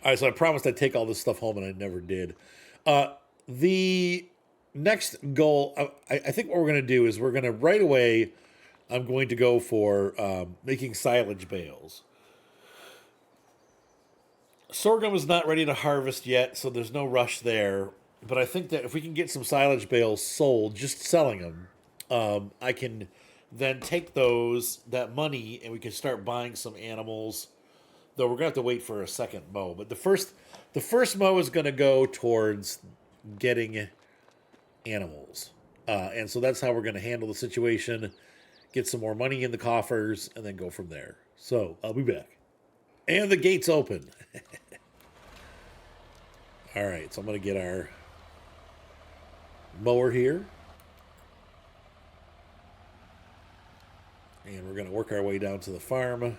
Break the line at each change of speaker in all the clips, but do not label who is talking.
All right, so I promised I'd take all this stuff home, and I never did. The next goal, I think what we're going to do is we're going to right away, I'm going to go for making silage bales. Sorghum is not ready to harvest yet, so there's no rush there. But I think that if we can get some silage bales sold, just selling them, I can then take that money, and we can start buying some animals. Though we're gonna have to wait for a second mow. But the first mow is gonna go towards getting animals, and so that's how we're gonna handle the situation. Get some more money in the coffers, and then go from there. So I'll be back. And the gate's open. All right, so I'm going to get our mower here. And we're going to work our way down to the farm.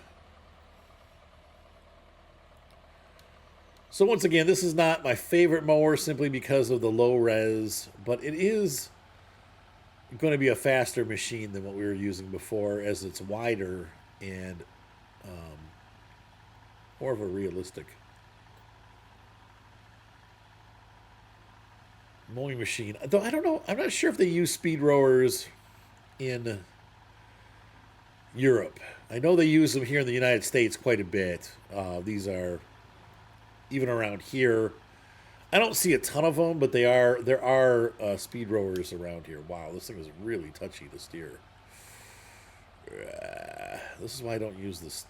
So once again, this is not my favorite mower simply because of the low res, but it is going to be a faster machine than what we were using before, as it's wider and more of a realistic mowing machine. Though I don't know, I'm not sure if they use speed rowers in Europe. I know they use them here in the United States quite a bit. These are even around here. I don't see a ton of them, but there are speed rowers around here. Wow, this thing is really touchy to steer. This is why I don't use this,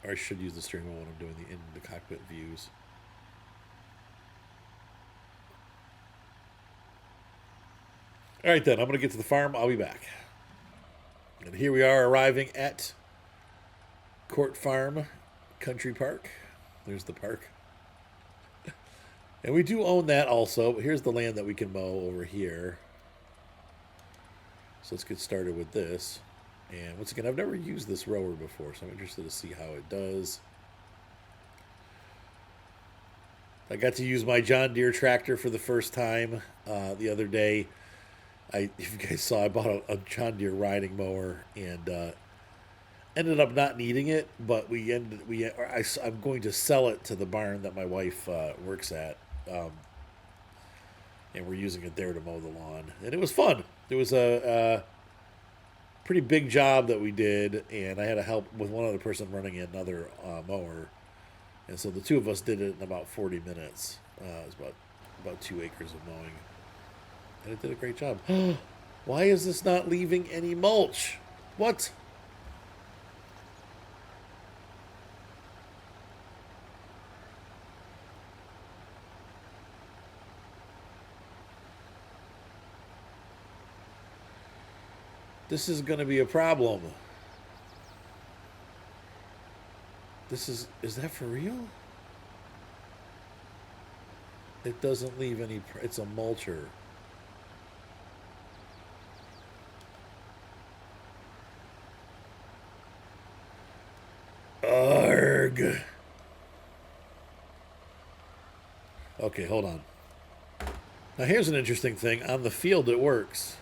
or I should use the steering wheel when I'm doing the cockpit views. All right, then. I'm going to get to the farm. I'll be back. And here we are arriving at Court Farm Country Park. There's the park. And we do own that also. But here's the land that we can mow over here. So let's get started with this. And once again, I've never used this rower before, so I'm interested to see how it does. I got to use my John Deere tractor for the first time the other day. If you guys saw, I bought a John Deere riding mower and ended up not needing it. But I'm going to sell it to the barn that my wife works at, and we're using it there to mow the lawn. And it was fun. It was a pretty big job that we did, and I had to help with one other person running another mower, and so the two of us did it in about 40 minutes. It was about 2 acres of mowing. And it did a great job. Why is this not leaving any mulch? What? This is going to be a problem. Is that for real? It doesn't leave any, it's a mulcher. Arg. Okay, hold on. Now here's an interesting thing. On the field it works.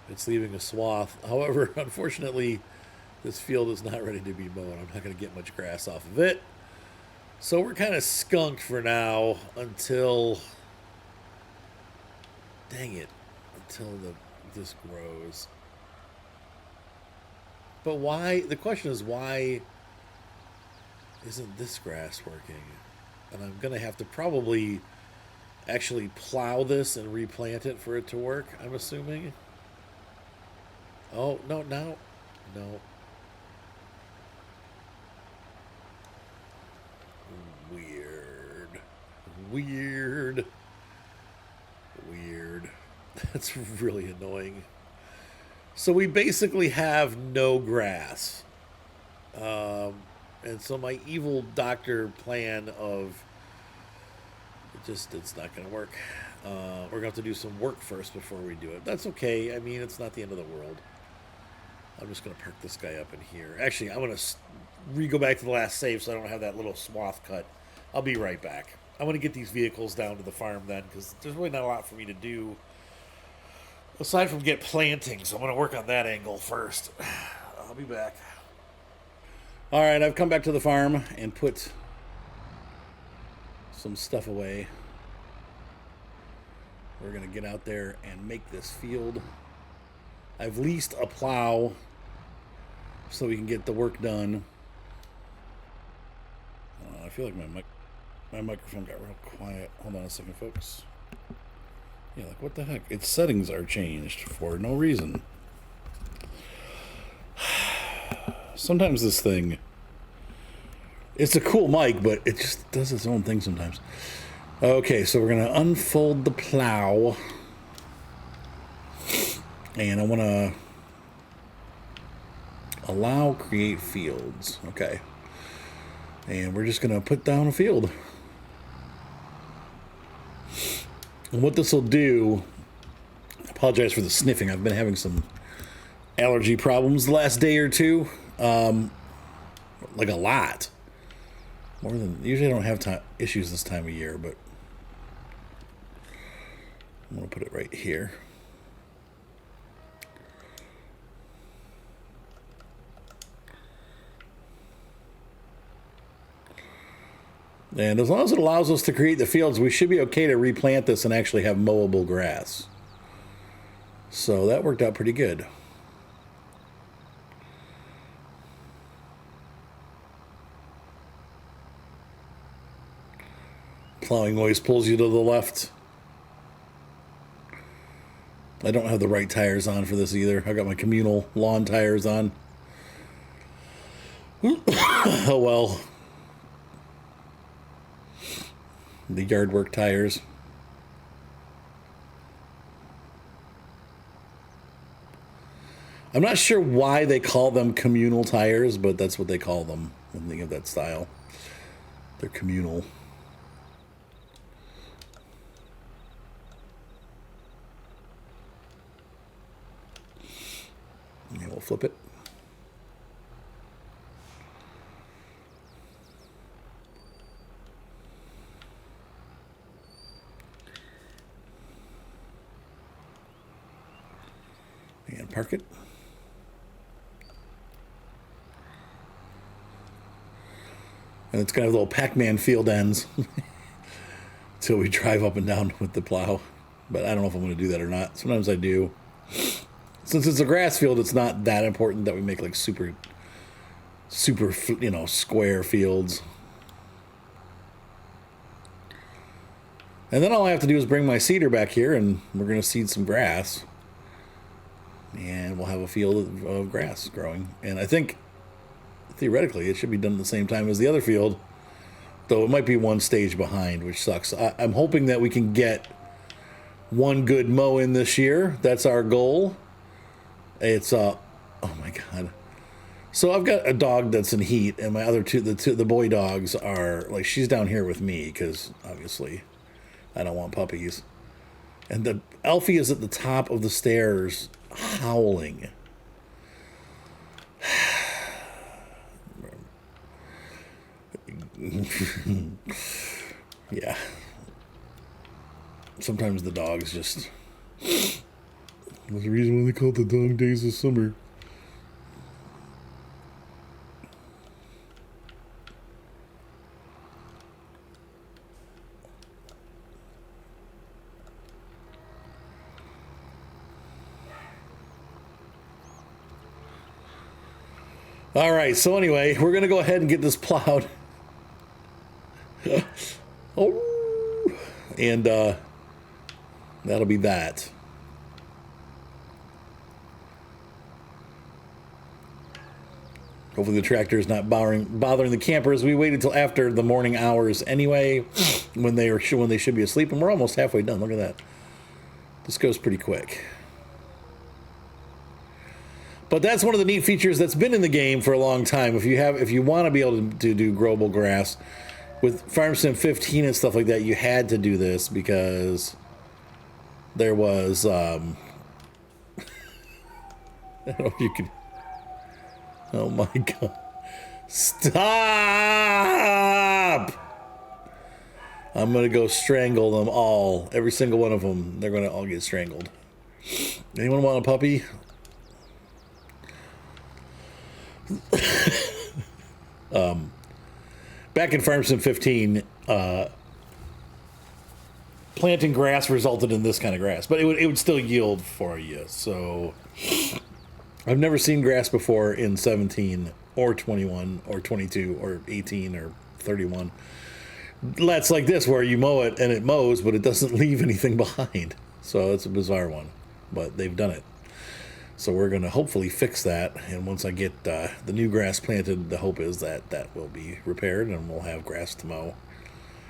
It's leaving a swath. However, unfortunately, this field is not ready to be mowed. I'm not going to get much grass off of it. So we're kind of skunked for now until... Dang it. Until this grows. But why? The question is, why isn't this grass working? And I'm going to have to probably actually plow this and replant it for it to work, I'm assuming. Oh, no. Weird. That's really annoying. So we basically have no grass. And so my evil doctor plan of it's not going to work. We're going to have to do some work first before we do it. That's okay. I mean, it's not the end of the world. I'm just going to park this guy up in here. Actually, I'm going to go back to the last save so I don't have that little swath cut. I'll be right back. I want to get these vehicles down to the farm then, because there's really not a lot for me to do aside from get planting, so I'm going to work on that angle first. I'll be back.
All right, I've come back to the farm and put some stuff away. We're going to get out there and make this field. I've leased a plow so we can get the work done. I feel like my microphone got real quiet. Hold on a second, folks. Yeah, like what the heck? Its settings are changed for no reason. Sometimes this thing, it's a cool mic, but it just does its own thing sometimes. Okay, so we're going to unfold the plow. And I want to allow create fields. Okay. And we're just going to put down a field. And what this will do, I apologize for the sniffing. I've been having some allergy problems the last day or two. Like a lot. More than, usually I don't have issues this time of year, but I'm going to put it right here. And as long as it allows us to create the fields, we should be okay to replant this and actually have mowable grass. So that worked out pretty good. Plowing always pulls you to the left. I don't have the right tires on for this either. I got my communal lawn tires on. Oh well. The yard work tires. I'm not sure why they call them communal tires, but that's what they call them when they have that style. They're communal. And we'll flip it. And park it. And it's kind of little Pac-Man field ends until we drive up and down with the plow. But I don't know if I'm going to do that or not. Sometimes I do. Since it's a grass field, it's not that important that we make like super, square fields. And then all I have to do is bring my seeder back here and we're going to seed some grass. And we'll have a field of grass growing. And I think, theoretically, it should be done at the same time as the other field. Though it might be one stage behind, which sucks. I'm hoping that we can get one good mow in this year. That's our goal. It's, oh my God. So I've got a dog that's in heat, and my other the boy dogs are, like, she's down here with me, because, obviously, I don't want puppies. And the Elfie is at the top of the stairs, howling. Yeah. Sometimes the dogs just... There's a reason why they call it the dog days of summer. All right, so anyway, we're going to go ahead and get this plowed. Oh, and that'll be that. Hopefully the tractor is not bothering the campers. We waited until after the morning hours anyway, when they should be asleep, and we're almost halfway done. Look at that. This goes pretty quick. But that's one of the neat features that's been in the game for a long time. If you want to be able to do growable grass with Farm Sim 15 and stuff like that, you had to do this because there was I don't know if you could. Oh my God. Stop! I'm going to go strangle them all. Every single one of them. They're going to all get strangled. Anyone want a puppy? Back in Farm Sim 15, planting grass resulted in this kind of grass, but it would still yield for you. So I've never seen grass before in 17 or 21 or 22 or 18 or 31. That's like this, where you mow it and it mows, but it doesn't leave anything behind. So it's a bizarre one, but they've done it. So we're going to hopefully fix that. And once I get the new grass planted, the hope is that that will be repaired and we'll have grass to mow.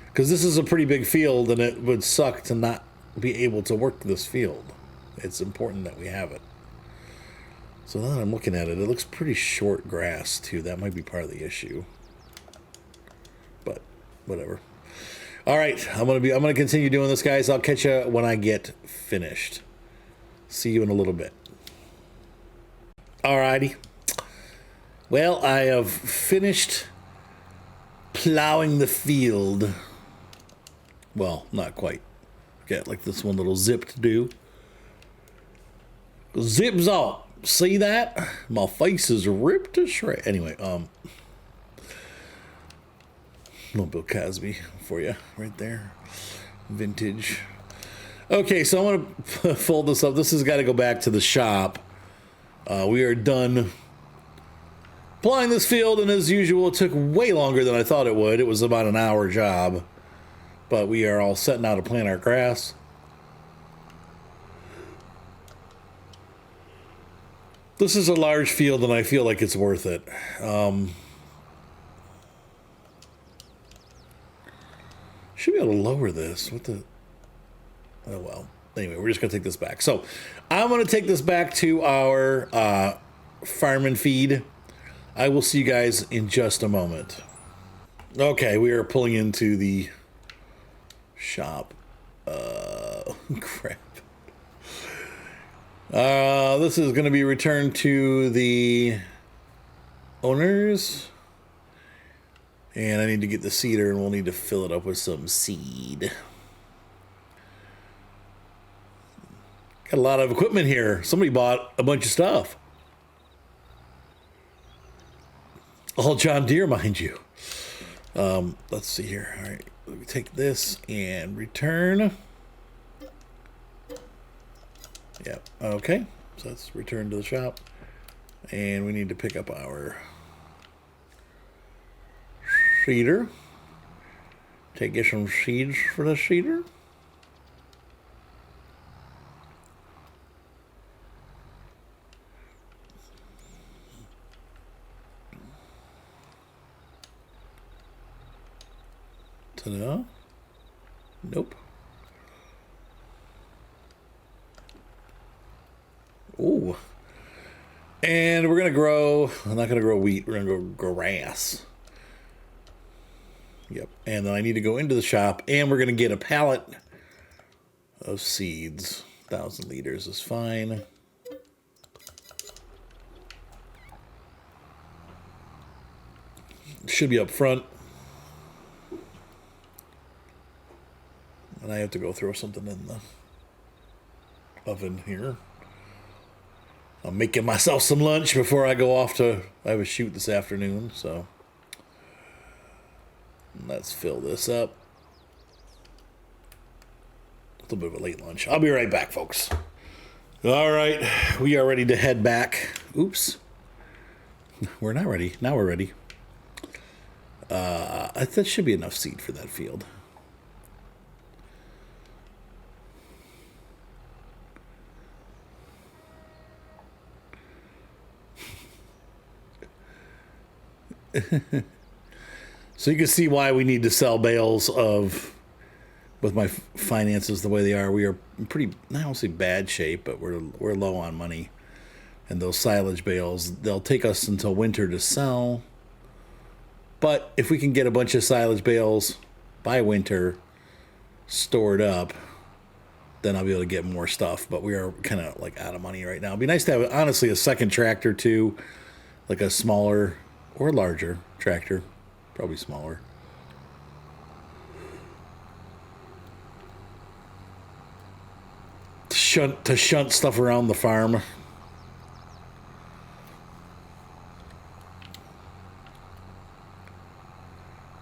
Because this is a pretty big field, and it would suck to not be able to work this field. It's important that we have it. So now that I'm looking at it, it looks pretty short grass too. That might be part of the issue. But whatever. All right, I'm gonna continue doing this, guys. I'll catch you when I get finished. See you in a little bit. Alrighty. Well, I have finished plowing the field. Well, not quite. Got like this one little zip to do. Zips off. See that? My face is ripped to shreds. Anyway, little Bill Cosby for you right there. Vintage. Okay, so I'm gonna fold this up. This has got to go back to the shop. We are done plowing this field, and as usual, it took way longer than I thought it would. It was about an hour job, but we are all set now to plant our grass. This is a large field, and I feel like it's worth it. Should be able to lower this. What the? Oh, well. Anyway, we're just going to take this back. So I'm going to take this back to our farm and feed. I will see you guys in just a moment. Okay, we are pulling into the shop. Crap. This is going to be returned to the owners. And I need to get the seeder, and we'll need to fill it up with some seed. Got a lot of equipment here. Somebody bought a bunch of stuff. All John Deere, mind you. Let's see here. All right, let me take this and return. Yep. Okay. So let's return to the shop, and we need to pick up our seeder. Get some seeds for the seeder. Ta-da. Nope. Ooh. And we're going to grow, I'm not going to grow wheat, we're going to grow grass. Yep. And then I need to go into the shop, and we're going to get a pallet of seeds. 1,000 liters is fine. Should be up front. And I have to go throw something in the oven here. I'm making myself some lunch before I go off to, I have a shoot this afternoon, so let's fill this up. A little bit of a late lunch. I'll be right back, folks. All right, we are ready to head back. Oops. We're not ready. Now we're ready. That should be enough seed for that field. So you can see why we need to sell bales of, with my finances the way they are, we are pretty, I don't say bad shape, but we're low on money. And those silage bales, they'll take us until winter to sell. But if we can get a bunch of silage bales by winter stored up, then I'll be able to get more stuff. But we are kind of like out of money right now. It'd be nice to have, honestly, a second tractor too, like a smaller or larger tractor, probably smaller. To shunt stuff around the farm.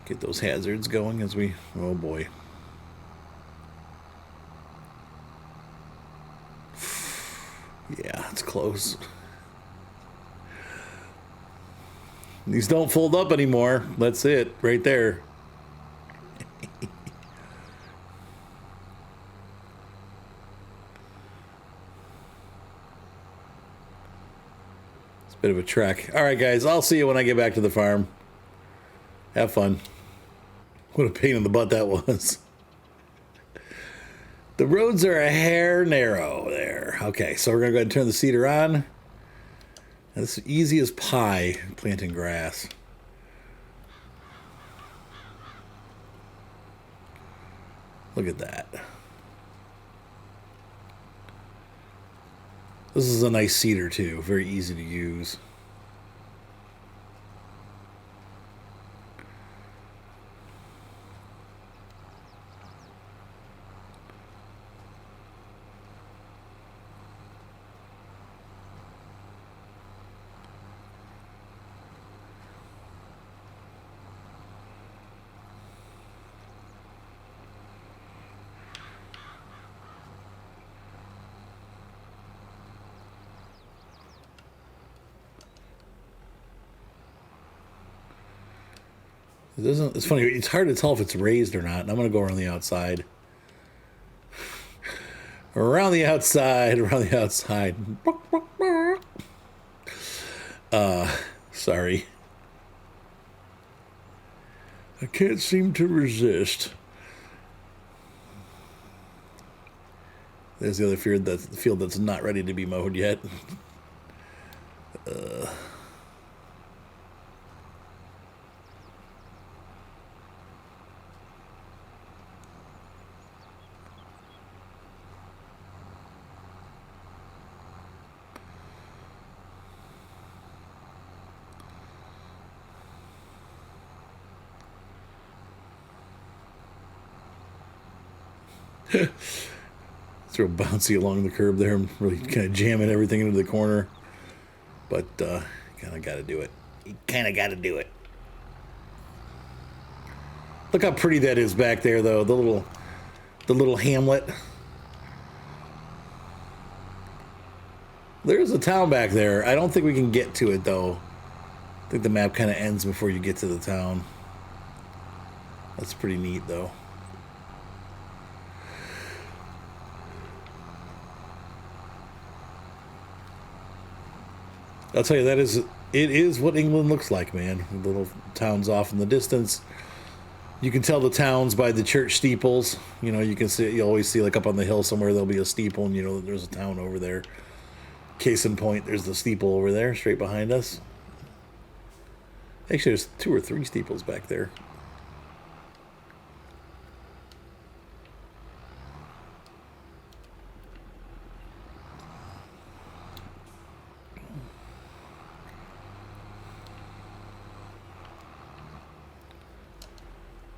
Get those hazards going as we... Oh, boy. Yeah, it's close. These don't fold up anymore. That's it, right there. It's a bit of a trek. All right, guys, I'll see you when I get back to the farm. Have fun. What a pain in the butt that was. The roads are a hair narrow there. Okay, so we're going to go ahead and turn the seeder on. And it's easy as pie, planting grass. Look at that. This is a nice seeder, too. Very easy to use. It doesn't, it's funny, it's hard to tell if it's raised or not. And I'm going to go around the outside. Around the outside, around the outside. Sorry. I can't seem to resist. There's the other field that's not ready to be mowed yet. Throw bouncy along the curb there. I'm really kind of jamming everything into the corner. But kind of got to do it. You kind of got to do it. Look how pretty that is back there, though. The little hamlet. There's a town back there. I don't think we can get to it, though. I think the map kind of ends before you get to the town. That's pretty neat, though. I'll tell you, it is what England looks like, man. Little towns off in the distance. You can tell the towns by the church steeples. You know, you always see, like, up on the hill somewhere, there'll be a steeple, and you know there's a town over there. Case in point, there's the steeple over there, straight behind us. Actually, there's 2 or 3 steeples back there.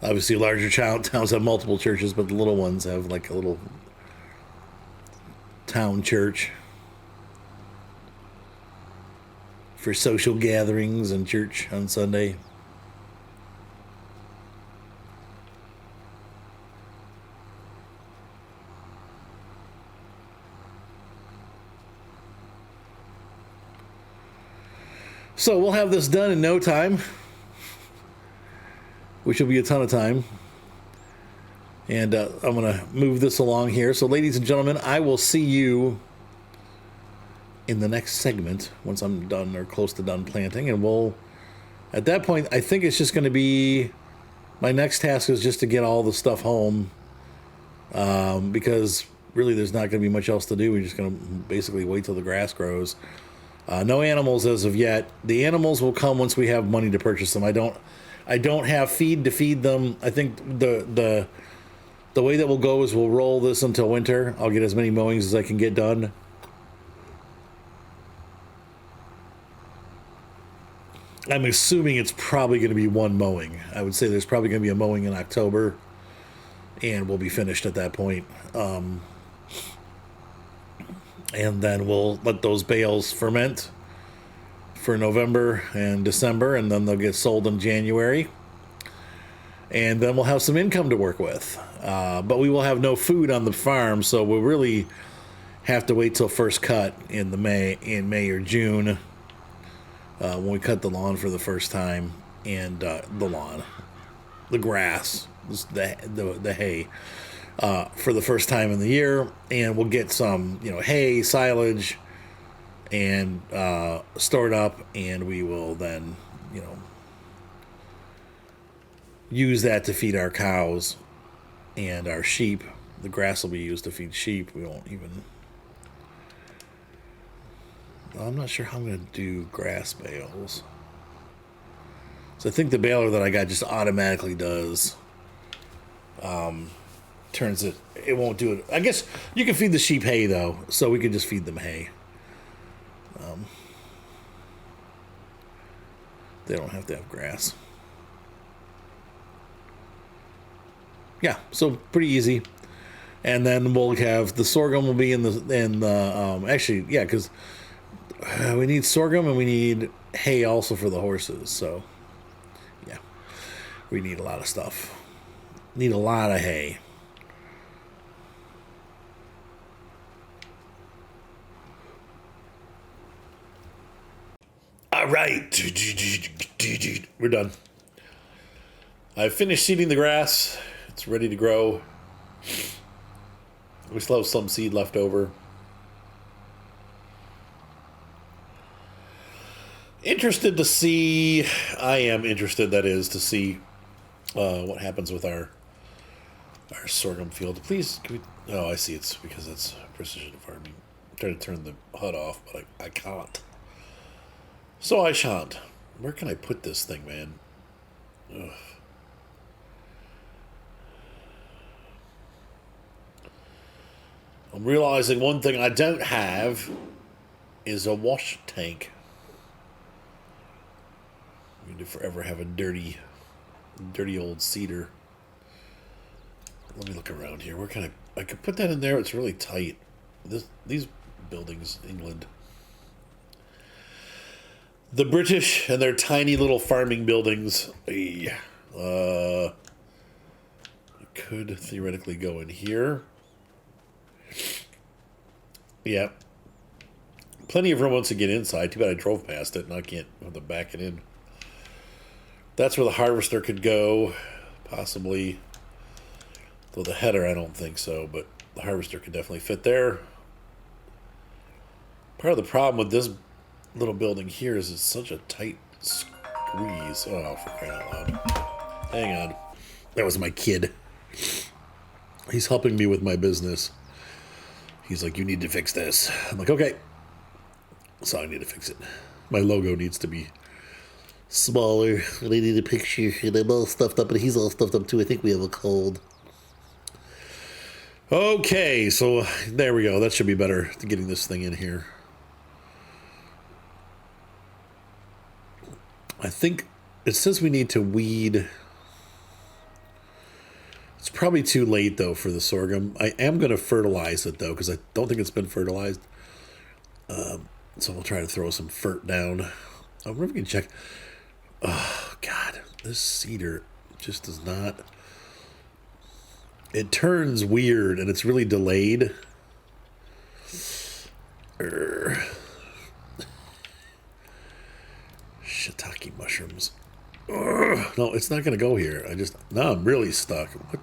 Obviously, larger towns have multiple churches, but the little ones have like a little town church for social gatherings and church on Sunday. So we'll have this done in no time, which will be a ton of time. And I'm going to move this along here. So, ladies and gentlemen, I will see you in the next segment once I'm done or close to done planting. And we'll, at that point, I think it's just going to be, my next task is just to get all the stuff home. Because really there's not going to be much else to do. We're just going to basically wait till the grass grows. No animals as of yet. The animals will come once we have money to purchase them. I don't have feed to feed them. I think the way that we'll go is we'll roll this until winter. I'll get as many mowings as I can get done. I'm assuming it's probably going to be one mowing. I would say there's probably going to be a mowing in October, and we'll be finished at that point. And then we'll let those bales ferment for November and December, and then they'll get sold in January. and then we'll have some income to work with. But we will have no food on the farm, so we'll really have to wait till first cut in May or June, when we cut the lawn for the first time, and the grass, the hay, for the first time in the year, and we'll get some hay, silage, and stored up, and we will then use that to feed our cows and our sheep. The grass will be used to feed sheep. We won't even. I'm not sure how I'm going to do grass bales. So I think the baler that I got just automatically does. Turns it. It won't do it. I guess you can feed the sheep hay though, so we could just feed them hay. They don't have to have grass. Yeah, so pretty easy. And then we'll have the sorghum will be in the actually, yeah, because we need sorghum and we need hay also for the horses. So yeah, we need a lot of stuff. Need a lot of hay. All right, we're done. I've finished seeding the grass. It's ready to grow. We still have some seed left over. Interested to see, I am interested, that is, to see what happens with our sorghum field. Please, can we, oh, I see, it's because it's precision farming. I'm trying to turn the HUD off, but I can't. So I shan't. Where can I put this thing, man? Ugh. I'm realizing one thing I don't have is a wash tank. We need to forever have a dirty old cedar. Let me look around here. Where can I could put that in there. It's really tight. These buildings, England. The British and their tiny little farming buildings. It could theoretically go in here. Yeah. Plenty of room once you get inside. Too bad I drove past it and I can't have to back it in. That's where the harvester could go, possibly. Though the header, I don't think so, but the harvester could definitely fit there. Part of the problem with this little building here is it's such a tight squeeze. Oh, for crying out loud. Hang on. That was my kid. He's helping me with my business. He's like, you need to fix this. I'm like, okay. So I need to fix it. My logo needs to be smaller. And I need a picture. And I'm all stuffed up, and he's all stuffed up too. I think we have a cold. Okay, so there we go. That should be better to getting this thing in here. I think it says we need to weed. It's probably too late, though, for the sorghum. I am going to fertilize it, though, because I don't think it's been fertilized. So we'll try to throw some fert down. I wonder if we can check. Oh, God. This cedar just does not. It turns weird, and it's really delayed. Shiitake mushrooms. No, it's not going to go here. Now I'm really stuck. What?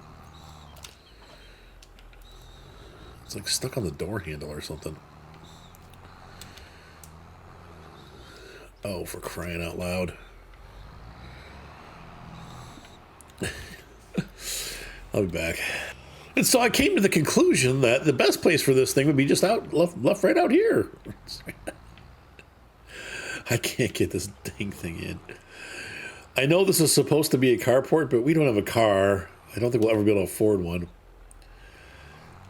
It's like stuck on the door handle or something. Oh, for crying out loud. I'll be back. And so I came to the conclusion that the best place for this thing would be just left right out here. I can't get this dang thing in. I know this is supposed to be a carport, but we don't have a car. I don't think we'll ever be able to afford one.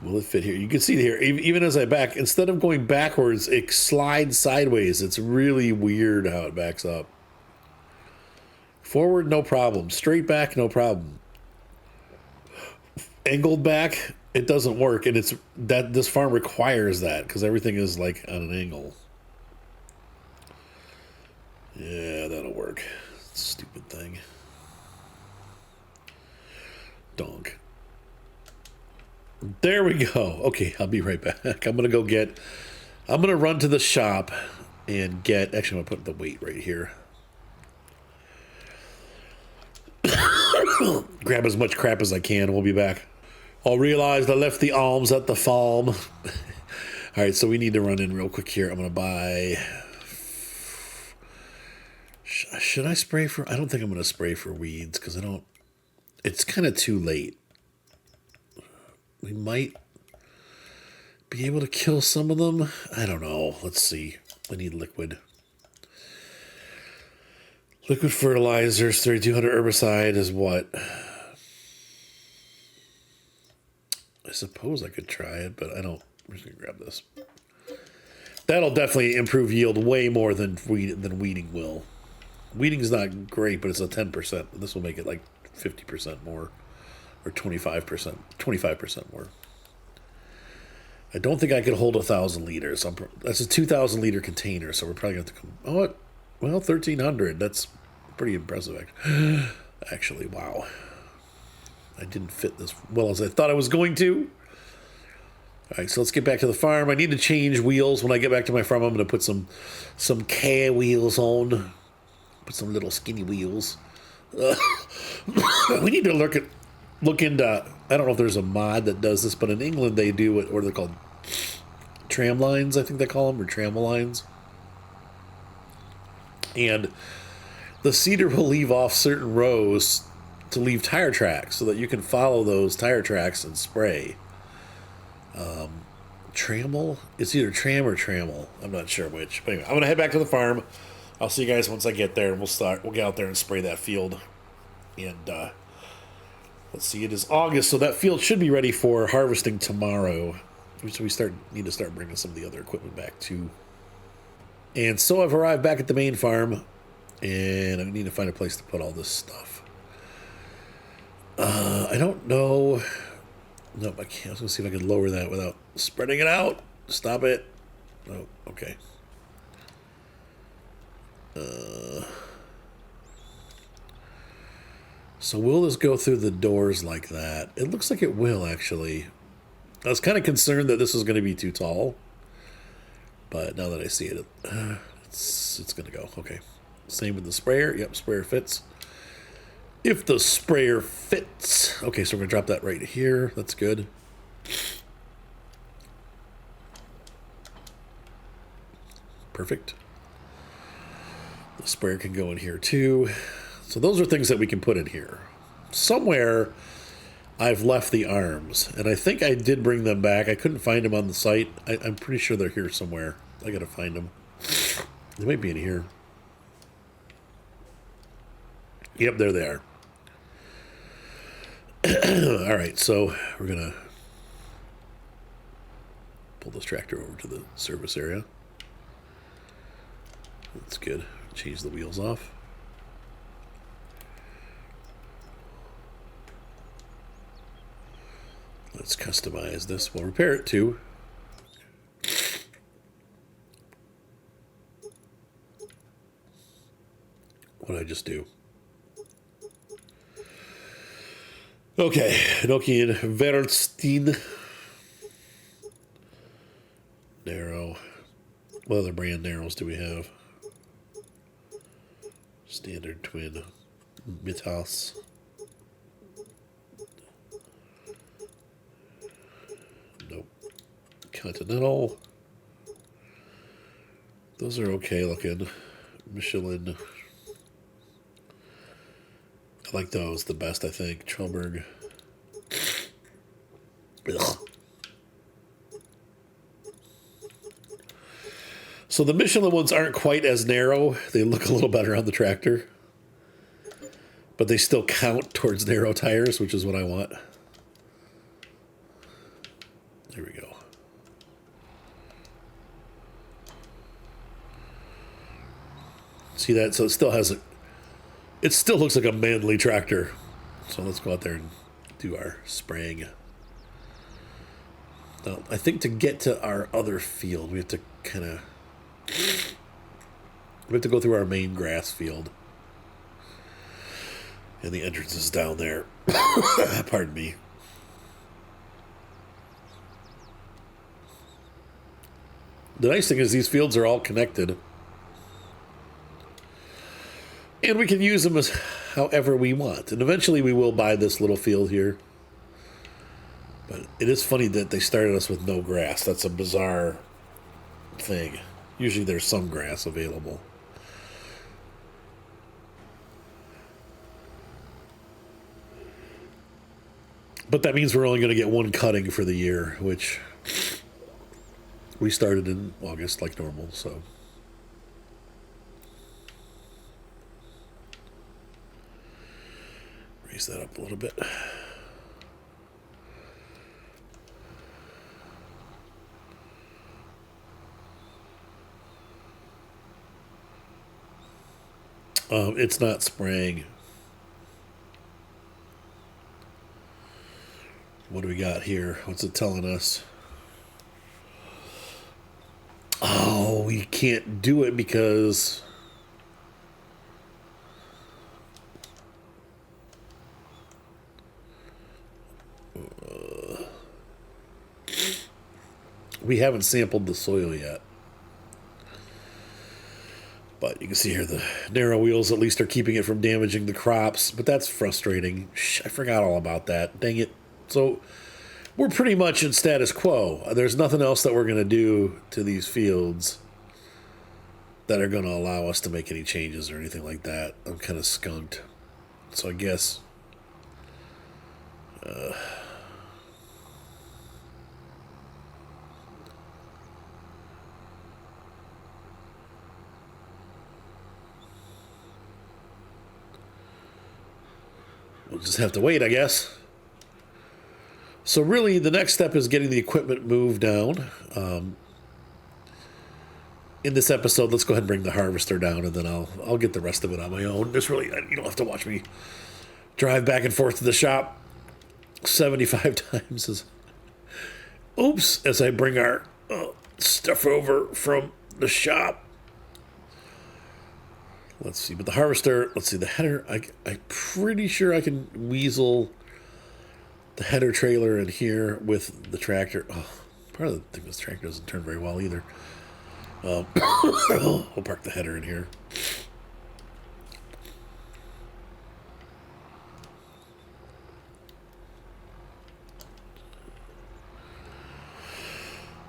Will it fit here? You can see here, even as I back, instead of going backwards, it slides sideways. It's really weird how it backs up. Forward, no problem. Straight back, no problem. Angled back, it doesn't work, and it's that this farm requires that because everything is like on an angle. Yeah, that'll work. Stupid thing. Donk. There we go. Okay, I'll be right back. I'm going to run to the shop and get, actually I'm going to put the weight right here. Grab as much crap as I can. We'll be back. I realized I left the alms at the farm. All right, so we need to run in real quick here. I'm going to buy... Should I spray for... I don't think I'm going to spray for weeds because I don't... It's kind of too late. We might be able to kill some of them. I don't know. Let's see. I need liquid. Liquid fertilizers, 3200 herbicide is what? I suppose I could try it, but I don't. I'm just going to grab this. That'll definitely improve yield way more than weeding will. Weeding's not great, but it's a 10%. This will make it like 50% more. Or 25%. 25% more. I don't think I could hold 1,000 liters. That's a 2,000 liter container, so we're probably going to have to come... Oh, what? Well, 1,300. That's pretty impressive, actually. Wow. I didn't fit this well as I thought I was going to. All right, so let's get back to the farm. I need to change wheels. When I get back to my farm, I'm going to put some K wheels on. Put some little skinny wheels. We need to look into... I don't know if there's a mod that does this, but in England they do what are they called? Tram lines, I think they call them, or tramway lines. And the seeder will leave off certain rows to leave tire tracks so that you can follow those tire tracks and spray. Trammel? It's either tram or trammel. I'm not sure which. But anyway, I'm going to head back to the farm. I'll see you guys once I get there, and we'll get out there and spray that field. And let's see, it is August, so that field should be ready for harvesting tomorrow. So we need to start bringing some of the other equipment back too. And so I've arrived back at the main farm, and I need to find a place to put all this stuff. I don't know. Nope, I can't. I was going to see if I could lower that without spreading it out. Stop it. Oh, okay. So will this go through the doors like that? It looks like it will, actually. I was kind of concerned that this was going to be too tall. But now that I see it, it's going to go. Okay. Same with the sprayer. Yep, sprayer fits. If the sprayer fits. Okay, so we're going to drop that right here. That's good. Perfect. The sprayer can go in here too. So those are things that we can put in here. Somewhere I've left the arms, and I think I did bring them back. I couldn't find them on the site. I'm pretty sure they're here somewhere. I gotta find them. They might be in here. Yep, there they are. All right, so we're gonna pull this tractor over to the service area. That's good. Change the wheels off. Let's customize this. We'll repair it too. What did I just do? Okay, Nokian Verstein. Narrow. What other brand narrows do we have? Standard twin. Mitas. Nope. Continental. Those are okay looking. Michelin. I like those the best, I think. Trelleborg. Ugh. So the Michelin ones aren't quite as narrow. They look a little better on the tractor. But they still count towards narrow tires, which is what I want. There we go. See that? So it still has a... It still looks like a manly tractor. So let's go out there and do our spraying. Now, I think to get to our other field, we have to kind of... We have to go through our main grass field. And the entrance is down there. Pardon me. The nice thing is these fields are all connected. And we can use them as however we want. And eventually we will buy this little field here. But it is funny that they started us with no grass. That's a bizarre thing. Usually there's some grass available. But that means we're only going to get one cutting for the year, which we started in August like normal, so. Raise that up a little bit. It's not spraying. What do we got here? What's it telling us? Oh, we can't do it because we haven't sampled the soil yet. But you can see here the narrow wheels at least are keeping it from damaging the crops. But that's frustrating. I forgot all about that. Dang it. So we're pretty much in status quo. There's nothing else that we're going to do to these fields that are going to allow us to make any changes or anything like that. I'm kind of skunked. So I guess... we'll just have to wait, I guess. So really, the next step is getting the equipment moved down. In this episode, let's go ahead and bring the harvester down, and then I'll get the rest of it on my own. There's really, you don't have to watch me drive back and forth to the shop 75 times. As I bring our stuff over from the shop. Let's see, but the harvester, let's see, the header, I'm pretty sure I can weasel the header trailer in here with the tractor. Oh, part of the thing this tractor doesn't turn very well either. We'll park the header in here.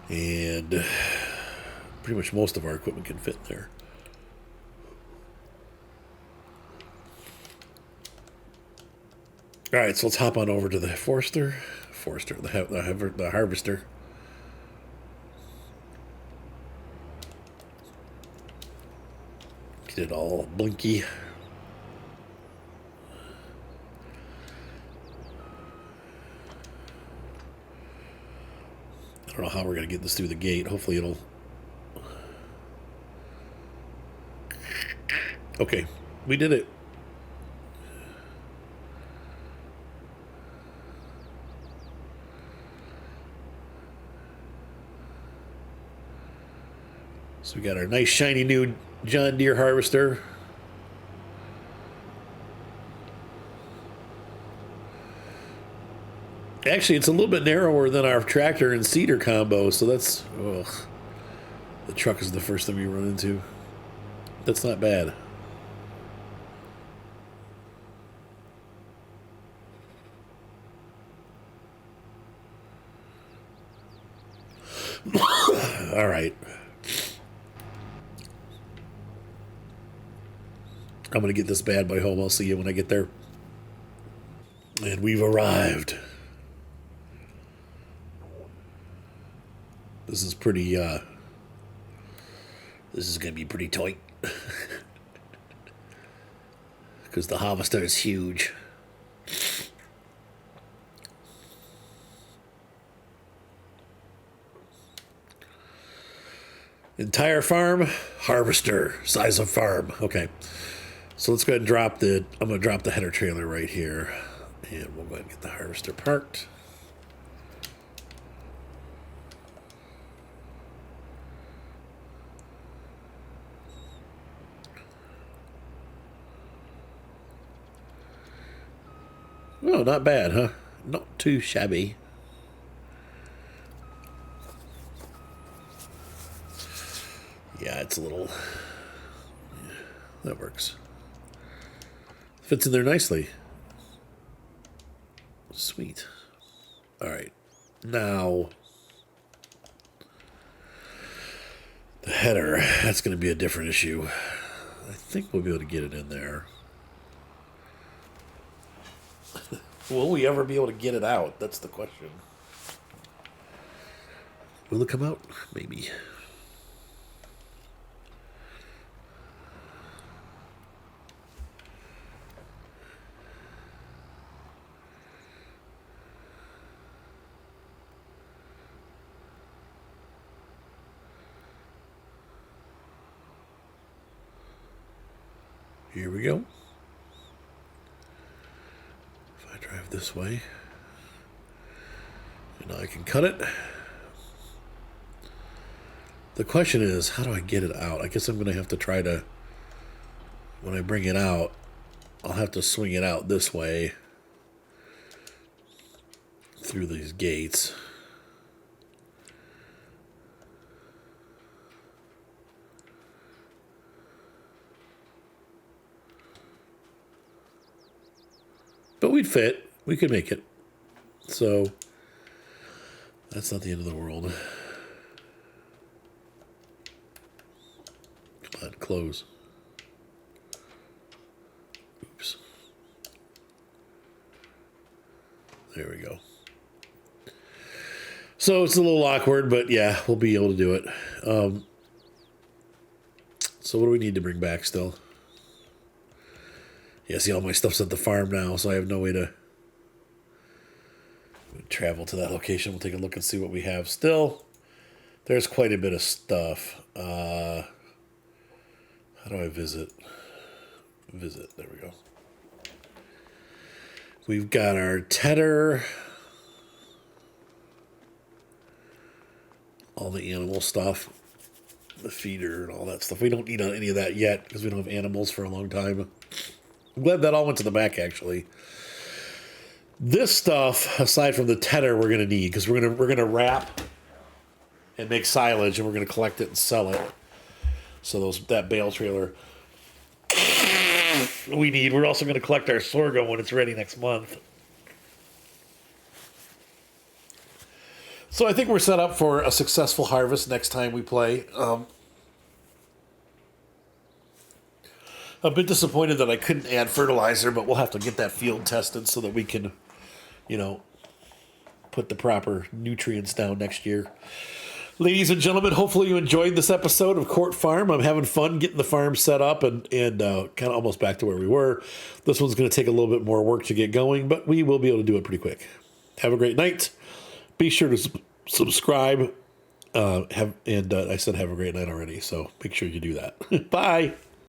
And pretty much most of our equipment can fit there. All right, so let's hop on over to the the harvester. Get it all blinky. I don't know how we're going to get this through the gate. Hopefully it'll... Okay, we did it. So we got our nice shiny new John Deere harvester. Actually, it's a little bit narrower than our tractor and seeder combo, so that's... Ugh. The truck is the first thing we run into. That's not bad. All right. I'm going to get this bad boy home. I'll see you when I get there. And we've arrived. This is pretty, this is going to be pretty tight. Because the harvester is huge. Entire farm, harvester, size of farm. Okay. So let's go ahead and I'm going to drop the header trailer right here. And we'll go ahead and get the harvester parked.
Oh, not bad, huh? Not too shabby. Yeah, it's a little... Yeah, that works. Fits in there nicely. Sweet. All right. Now, the header, that's going to be a different issue. I think we'll be able to get it in there. Will we ever be able to get it out? That's the question. Will it come out? Maybe. Here we go. If I drive this way, and now I can cut it. The question is, how do I get it out? I guess I'm going to have to try to, when I bring it out, I'll have to swing it out this way through these gates. But we'd fit. We could make it. So that's not the end of the world. Come on, close. Oops. There we go. So it's a little awkward, but yeah, we'll be able to do it. So what do we need to bring back still? Yeah, see, all my stuff's at the farm now, so I have no way to travel to that location. We'll take a look and see what we have still. There's quite a bit of stuff. How do I visit? Visit, there we go. We've got our tedder. All the animal stuff. The feeder and all that stuff. We don't need any of that yet because we don't have animals for a long time. I'm glad that all went to the back, actually. This stuff, aside from the tedder, we're going to need because we're gonna wrap and make silage, and we're going to collect it and sell it. So that bale trailer we need. We're also going to collect our sorghum when it's ready next month. So I think we're set up for a successful harvest next time we play. A bit disappointed that I couldn't add fertilizer, but we'll have to get that field tested so that we can, put the proper nutrients down next year. Ladies and gentlemen, hopefully you enjoyed this episode of Court Farm. I'm having fun getting the farm set up and kind of almost back to where we were. This one's going to take a little bit more work to get going, but we will be able to do it pretty quick. Have a great night. Be sure to subscribe. I said have a great night already, so make sure you do that. Bye.